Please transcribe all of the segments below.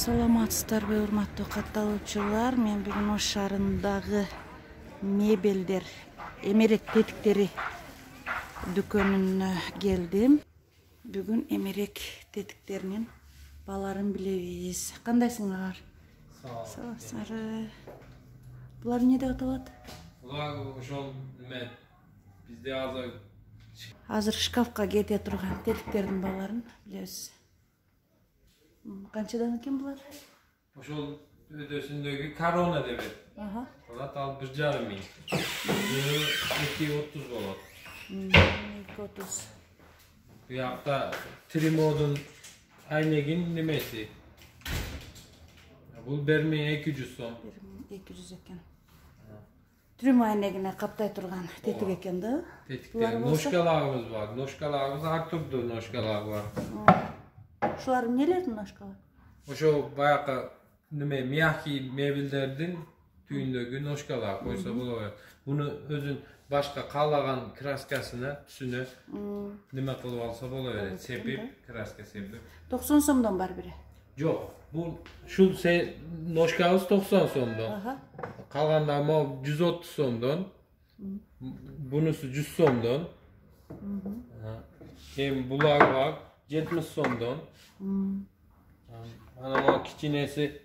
Саламатсыздарбы, урматтуу катталуучулар. Мен бүгүн Ош шаарындагы мебелдер, эмерек тетиктери дүкөнүнө келдим. Бүгүн эмерек тетиктеринин бааларын билебиз. Кандайсыңар? Саламатсыздар. Булар эмне деп аталат? Булар ошол неме бизде азыр шкафка кете турган тетиктердин бааларын билебиз. Канчадан экен булар? Ошол өдөсүндөгү корона деп атат. Алат ал 1,5 миң. 2,30 болот. 2,30. Буякта Тримодун айнегин немеси. Бул 1,200 сом. 1,200 экен. Трюмо айнегине каптай турган тетик экен да? Тетиктер. Ножкаларыбыз бар. Ножкаларыбыз ар түрдүү ножкалар бар. Ушулар эмнелердин ножкалары? Ошо баягы неме мягкий мебелдердин түйүндөгү ножкалар койсо болот. Буну өзүн башка каалаган краскасына, түсүнө неме кылып алса боло берет. Сепип, краска сепип. 90 сомдон бар бири. Жок, бул ушул ножкабыз 90 сомдон. Калганда могу 130 сомдон. Бунусу 100 сомдон. Эми булар бар 70 сомдон. Ana кичинеси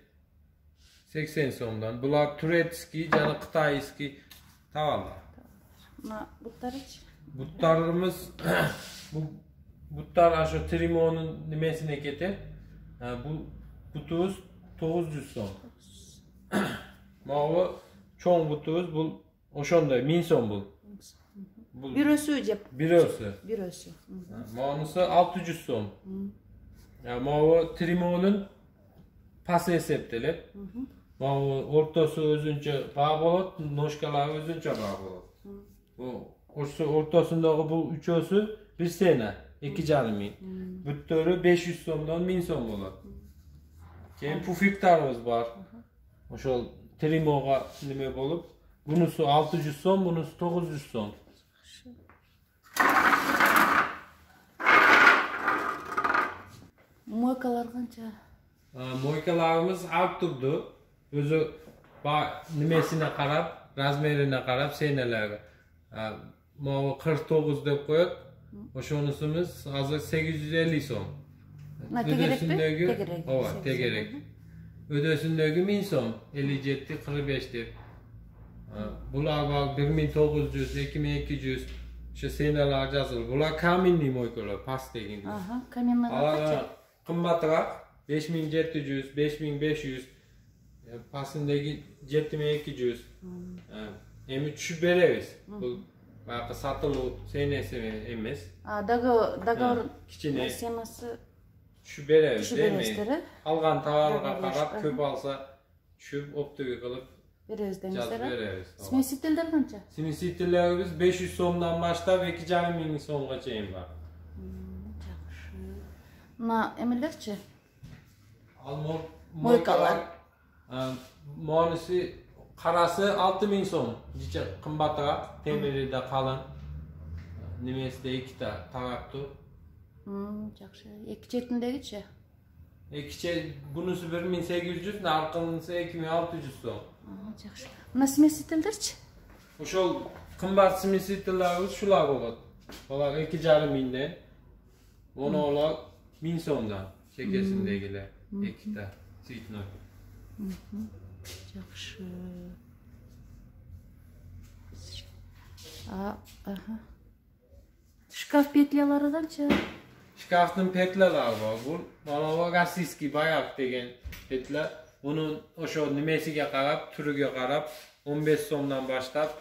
80 сомдон. Булар турецкий жана кытайский тавалар. Мына буттарычы? Буттарыбыз буттар ошо Тримонун немесине кетет. Бул бутубуз 900 сом. Могу чоң бутубуз бул ошондой 1000 сом бул. Бирөөсү жеп? Бирөөсү. Могунусу 600 сом. Могу Тримонун пасы эсептелет. Могу ортосу өзүнчө баа болот, ножкалары өзүнчө баа болот. Ошо ортосундагы бул үчөөсү 1 сена, 2,5 миң. Бүттөрү 500 сомдон 1000 сом болот. Кийин пуфиктарыбыз бар. Ошол Тримога неме болуп, бунусу 600 сом, бунусу 900 сом. Мойкалар канча? Мойкаларыбыз ар турдуу. Өзү немесине карап, размерине карап сенелери. Могу 49 деп коет. Ошонусумуз азыр 850 сом. Тегерекпи? Ооба, тегерек. Өдөсүндөгү 1000 сом, 57, 45 деп. Булар бар 1900, 2200. Ошо сенелер жазылып. Булар каменный мойкалар, пас деген. Каменный канча? Кымбатыраак 5700, 5500. Пасындагы 7200. Эми түшүп беребиз. Бул баягы сатылуу сенеси эмес. Договор кичине сенасы түшүп беребиз. Алган товарга карап, көп алса түшүп оптуга кылып беребиз демиздер. Беребиз. Смесителдер канча? Смесителерибиз 500 сомдон баштап 2,5 миң сомго чейин бар. Жакшы. Мына эмелерчи? Ал мойкалар. Монусы карасы 6000 сом. Жиче кымбатыраак, темири да калын. Немеси да экита тараптуу. Жакшы. Эки четиндегичи? Экиче бунусу 1800, аркынысы 2600 сом. Жакшы. Мына смесителдерчи? Ошол кымбат смесителерибиз ушулар болот. Алар 2,5 миңден. Онолар 1000 сомдон чекесиндегилер. Экита цветной. Жакшы. Шкаф петлялары канча? Шкафтын петлялары бар. Бул манабу российский баяк деген петля. Мунун ошо немесиге карап, түрүгө карап 15 сомдон баштап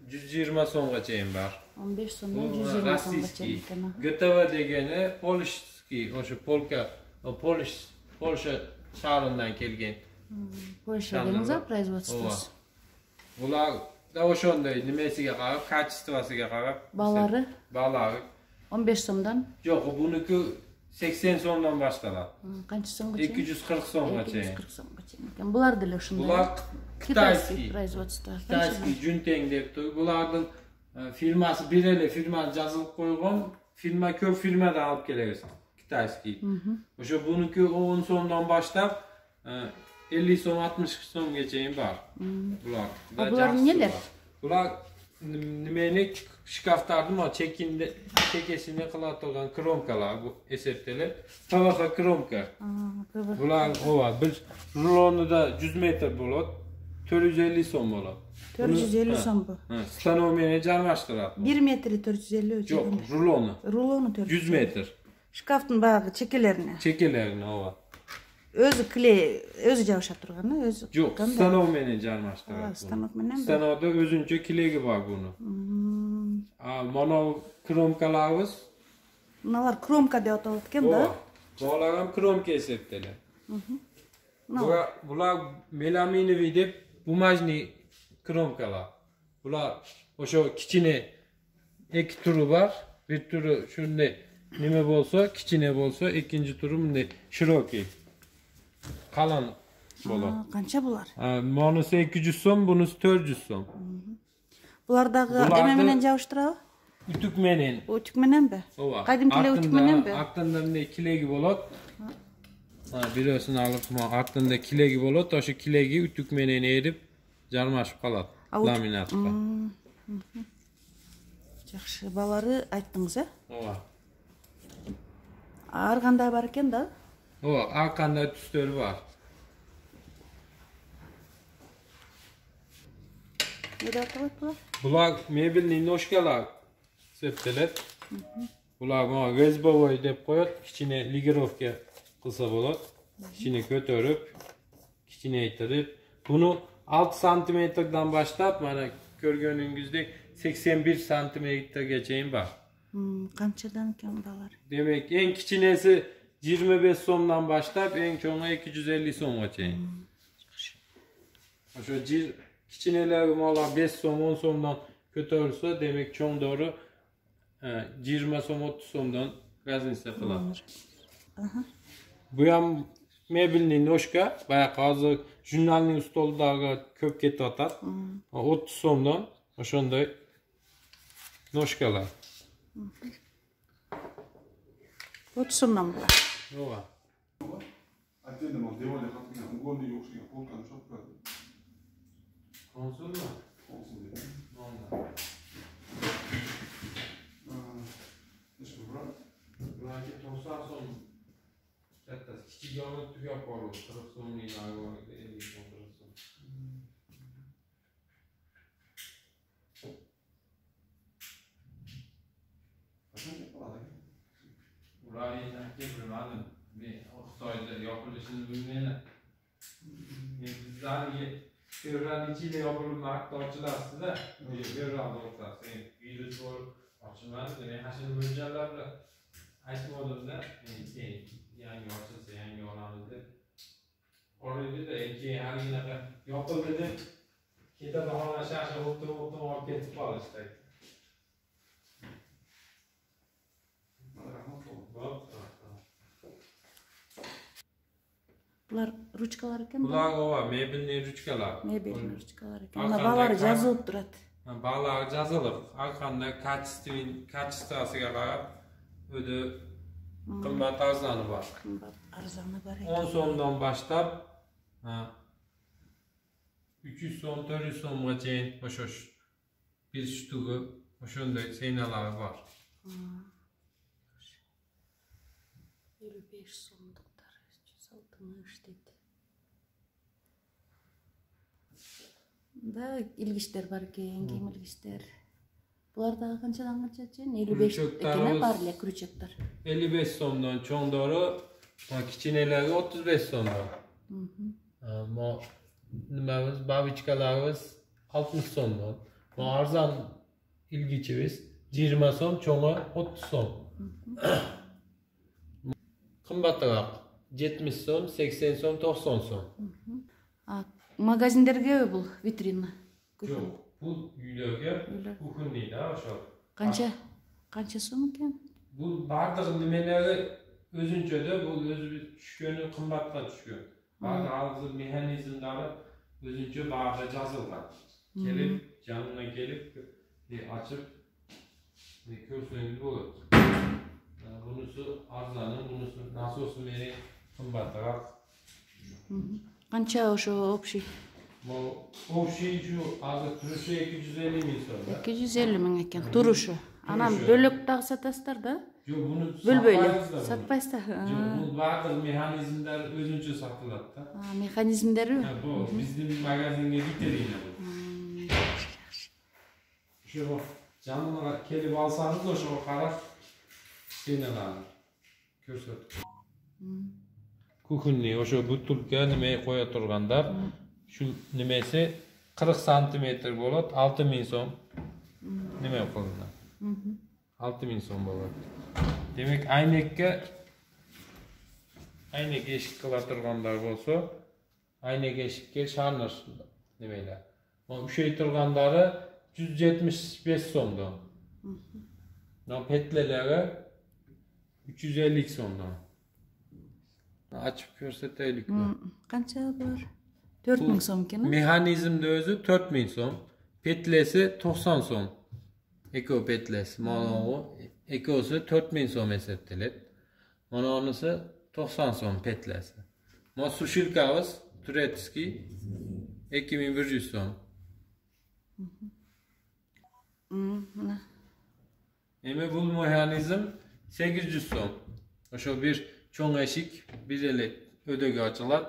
120 сомго чейин бар. 15 сомдон 120 сомго чейин экен. ГТВ дегени полишский, ошо Польша шаарынан келген. Польша деңиз производствосу. Булар да ошондой немесиге карап, качествосуга карап. Баалары? Баалары 15 сомдон? Жок, бунуку 80 сомдон башталат. Канча сомго чейин? 240 сомго чейин. 240 сомго чейин экен. Булар деле ошондой. Булар китайский производство. Китайский Жүнтең деп тур. Булардын фирмасы бир эле фирма жазылып койгон. Фирма көп фирмада алып келебиз. Kitayskiy. O'sha buniki 10 so'mdan boshlab 50 so'm 60 so'mgacha bor. Bular. Bular neler? Bular nimani shkaflarni chekesini qiladigan kromkalar bu esepteler. PVH kromka. Bular bir rulonida 100 metr bo'ladi. 450 so'm bo'ladi. 450 so'm bu. Stanovmeni jarmashtiradi. 1 metri 450 o'lchaydi. Yo'q, ruloni. Ruloni 400. 100 metr. Shkafning bag'i chekelerini. Chekelerini O'zi kley, o'zi javoshab turgani, o'zi. Yo'q, stanovmeni jarmashtiradi. Stanok bilan. Stanovda o'zuncha kleygi bor buni. Mana kromkalarimiz. Bular kromka deb atalgan-da. Bular ham kromka eseptilar. Bular melaminoviy deb bumajniy kromkalar. Bular o'sha kichine ikki turi bor. Bir turi shunday nima bo'lsa, kichine bo'lsa, ikkinchi turi bunday shirokiy. Qalin bo'ladi. Qancha bular? Bunisi 200 so'm, bunisi 400 so'm. Bulardagi nima bilan javishtiradi? Utuk menen. Utuk menenmi? Qadimkilar utuk menenmi? Aqtında bunday kilegi bo'ladi. Birosini olib, aqtında kilegi bo'ladi, o'sha kilegi utuk menen erib jarmashib qoladi. Laminatga. Yaxshi, balari aytdingiz-a? Ova. Har qanday bor ekan-da? Har qanday tuslar bor. Nima deyapti bular? Bular mebelning noshkalar septilar. Bular mana rezbovoy deb qo'yadi, kichine ligirovka qilsa bo'ladi. Kichine ko'tarib, kichinaytirib, buni 6 santimetrdan boshlab mana ko'rganingizdek 81 santimetrgacha bor. Qanchadan ekan bular? Demak, eng kichinasi 25 so'mdan boshlab eng cho'ngi 250 so'mgacha. O'sha kichinelar molar 5 so'm 10 so'mdan ko'tarilsa, demak cho'ng dori 20 so'm 30 so'mdan razniца qiladi. Bu ham mebelning noshka, bayağı hozir jurnalning stolidagi ko'p ketyapti. 30 so'mdan o'shanday noshkalar. 30 so'mdan bular. Ova. Attende man devorga qatgan ugonda yo'qsiga polkani chopadi. Konsulmi? Konsul dedi. Nonda. Nechta bura? Bularga 90 so'm. Kattasi kichik yog'ni tugab qoldi. 40 so'mning narigi 50 so'm 40 so'm. Qancha qoladi? Ular endi bilmadim. Men Xitoyda yopilishini bilmayman. Bizlarga fevral ichida yopilib maqtovchilarsizda, fevralda o'rtasida virus bo'lib ochilmadi. Men hashir mo'ljallarni aytmadimda, yangi ochilsa yangi olamiz deb. Qo'lida keyin haligi yopildi deb keta bahona shasha o'tib olib ketib qolishdi. Bular ruchkalar ekan. Bular mebelning ruchkalar. Mebelning ruchkalar ekan. Mana balari yozilib turadi. Ballar yozilib, har qanday kачествосiga qarab o'zi qimmat arzoni bor. Qimmat arzoni bor ekan. 10 so'mdan boshlab 300 so'm, 400 so'mgacha o'sha bir shtugi o'shanday seynalari bor. 55 so'mliklar 360 deydi. Da ilgichlar bor ekan, keng ilgichlar. Bularda qanchadan qanchacha? 55 ekan barlar kruchaklar. 55 so'mdan cho'ng dori, kichinalarga 35 so'mdan. Nimamiz, babichkalarimiz 60 so'mdan. Arzon ilgichimiz 20 so'm, cho'ngi 30 so'm. Qimmatroq 70 so'm, 80 so'm, 90 so'm. Magazinlarga bu vitrina. Yo'q, bu uylarga kuxun deydi, o'sha. Qancha so'm ekan? Bu barliq nimalari o'zinchada, bu o'zi tushgani qimmatga tushgan. Ba'zi hozir mexanizmlari o'zincha barcha yozilgan. Kelib, jamidan kelib, ochib, ko'rsangiz bo'ladi. Bunisi arzanı, bunisi nasosu meni kımbatırak. Qancha o'sha общий? Bu общий şu azı turuşu 250 ming so'm. 250 ming ekan turishi. Anam bo'lak dag'i satasizlar da. Yo'q, buni Bo'lmaydi. Satpaysizlar. Yo'q, bu barliq mexanizmlar o'zuncha sotiladi-da. Ha, mexanizmlari. Ha, bu bizning magazinga vitrina bu. Shu janına kelib olsangiz o'sha qarab senalarni ko'rsat. Kukunni o'sha butulka nimaga qo'ya turganlar shu nimasi 40 santimetr bo'ladi, 6000 so'm. Nima qilinadi? 6000 so'm bo'ladi. Demak, aynak eshik qila turganlar bo'lsa, aynak eshikka sharnir nimalar. Mana ushay turganlari 175 so'mdan. Petlalari 350 so'mdan. Açıp ko'rsataylik. Qancha bor? 4000 so'm ekan. Mexanizmda o'zi 4000 so'm, petlasi 90 so'm. Eko petlasi, mana o ekosi 4000 so'm hisoblanadi. Mana onisi 90 so'm petlasi. Mana sushilkamiz Turetskiy 2100 so'm. Mana. Endi bu mexanizm 800 so'm. O'sha bir cho'ng eshik bir ellik ödöge açıladi.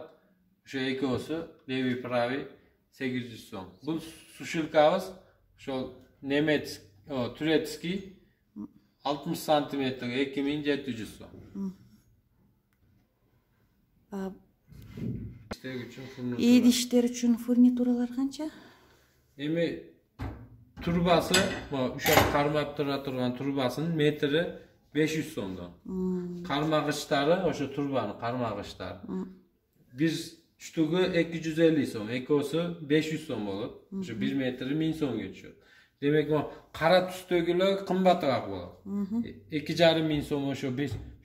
O'sha ekosi levi pravi 800 so'm. Bu sushilkamiz shu Nemet Turetskiy 60 santimetre 2700 so'm. Idishlar uchun furnituralar qancha? Endi turbasi, o'sha qarmab turgan turbasining metri 500 so'mdan. Qarmag'ichlari, o'sha turbani qarmag'ichlari. Bir shtugi 250 so'm, ekosi 500 so'm bo'ladi. O'sha 1 metri 1000 so'mga tushadi. Demak, bu qora tusdagilar qimmatroq bo'ladi. 2,5 so'm o'sha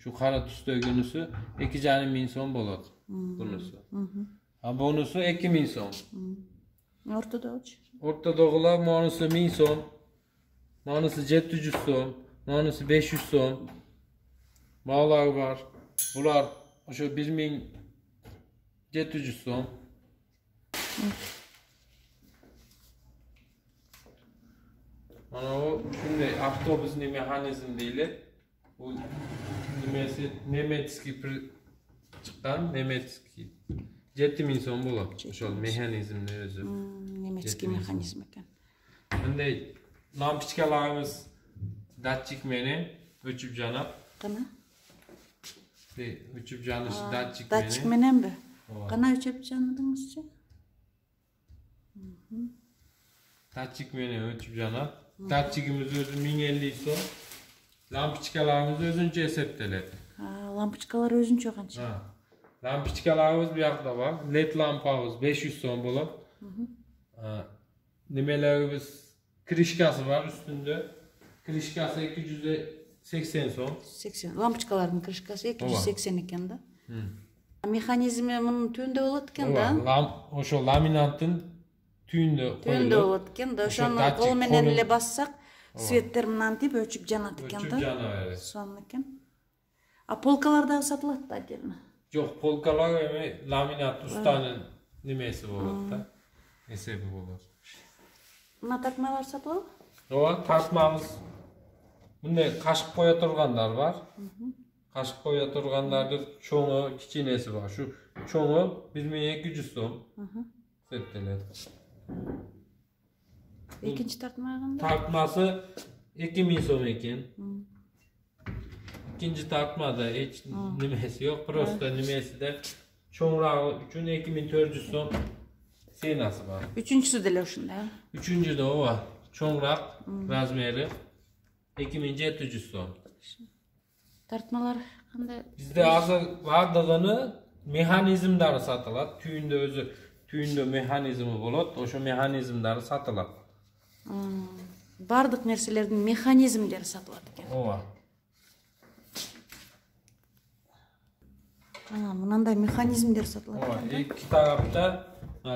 shu qora tusdaginisi 2,5 so'm bo'ladi. Bunisi. Ha, bunisi 2000 so'm. O'rtadoqchi. O'rtadoqlar monisi 1000 so'm. Monisi 700 so'm. Monisi 500 so'm. Mallar var. Bular o'sha 1700 so'm. Mana o shunday avtobusning mexanizm deyiladi. Bu nimasi Nemetskiy chiqqan, Nemetskiy 7000 so'm bo'ladi. O'sha mexanizmni o'zi. Nemetskiy mexanizm ekan. Bunday lampochkalarimiz datchik meni o'chib janab. Qana? O'chib janishi datchik meni. Datchik meni bu. Qana o'chib janadingizchi? Datchik meni o'chib janab. Datchigimiz o'zi 1050 so'm. Lampochkalarimiz o'zuncha hisoblanadi. Ha, lampochkalar o'zuncha qancha? Ha. Lampochkalarimiz bu yoqda bor. LED lampamiz 500 so'm bo'ladi. Nimalarimiz krishkasi var üstünde. Krishkasi 280 so'm. 80. Lampochkalarning krishkasi 280 ekan da. Mexanizmi bunun tüyünde bo'ladi ekan-da. O'sha laminatning tüyünde Tüyünde bo'ladi ekan-da. O'shani qo'l bilan ele bassaq, svet terminantib o'chib janadi ekan-da. O'chib janaveradi. Sonun ekan. A polkalarda sotiladi отдельно. Yo'q, polkalar laminat ustaning nimasi bo'ladi-da. Hisobi bo'ladi. Buna takmalar sotiladi? Yo'q, tartmamiz. Bunday qashib qo'ya turganlar var. Qashib qo'ya turganlarda cho'ngi, kichkinasi bor. Shu cho'ngi 1200 so'm. Hisoblanadi. Ikkinchi tartmag'anda? Tartmasi 2000 so'm ekan. İkinci tartmada hech nimasi yo'q, prosta nimasida cho'ngrog'i uchun 2400 so'm senasi bor. Üçüncüsü de shunda. Üçüncüde o var. Cho'ngroq razmeri 2700 so'm. Tartmalar qanday? Bizda hozir barlig'ini mexanizmlari sotiladi. Tüyünde mexanizmi bo'ladi. O'sha mexanizmlari sotiladi. Barliq narsalarning mexanizmlari sotiladi ekan. Ova. Bunday mexanizmlar sotiladi. Ova, ikki tarafda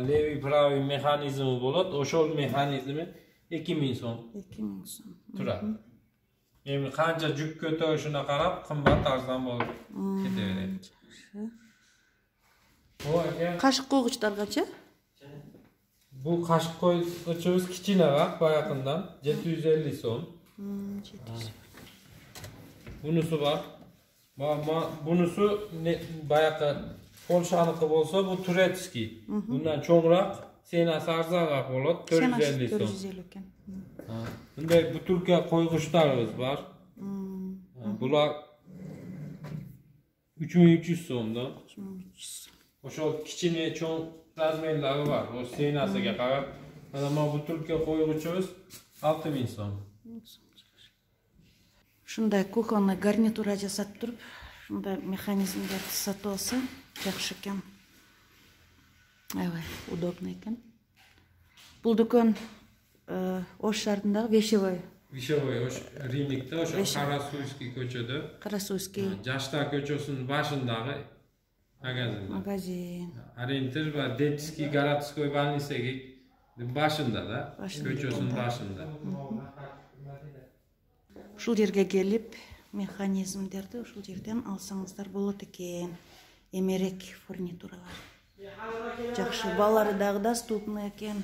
levi pravi mexanizmi bo'ladi. O'sha mexanizmi 2000 so'm. 2000 so'm. Turadi. Endi qancha juk ko'tarishine qarab qimmat arzon bo'lib ketaveradi. Bu aka Qashiq qo'yg'ichlar qancha? bu qashiq qo'ygichimiz kichkinaroq boyaqidan 750 so'm. 700. Bunisi bor. Bunisi bayaqa Polshaniki bo'lsa, bu turetskiy. Bundan cho'ngroq, senasi arzonroq bo'ladi, 450 so'm. 450 ekan. Bunday butilka qo'yg'ichlarimiz bor. Bular 3300 so'mdan. 3300. O'sha kichkina cho'ng razmerlari bor. O senasiga qarab, mana butilka qo'yg'ichimiz 6000 so'm. Shunday kuxonniy garnitura jasab turib, shunday mexanizmga sotib olsa, yaxshi ekan. Evet, удобно ekan. Bu do'kon Osh shahridagi Veshavoy. Veshavoy, Rimlikda, o'sha Qarasuyskiy ko'chada. Qarasuyskiy. Jashtar ko'chasining boshidagi magazin. Orientir va Detskiy Garadskoy больницаga boshida-da, ko'chasining boshida. Ушул жерге келип, mexanizmlerdi ушул жерден алсаңыздар болот экен. Эмерек фурнитуралар. Жакшы, балары дагы доступный экен.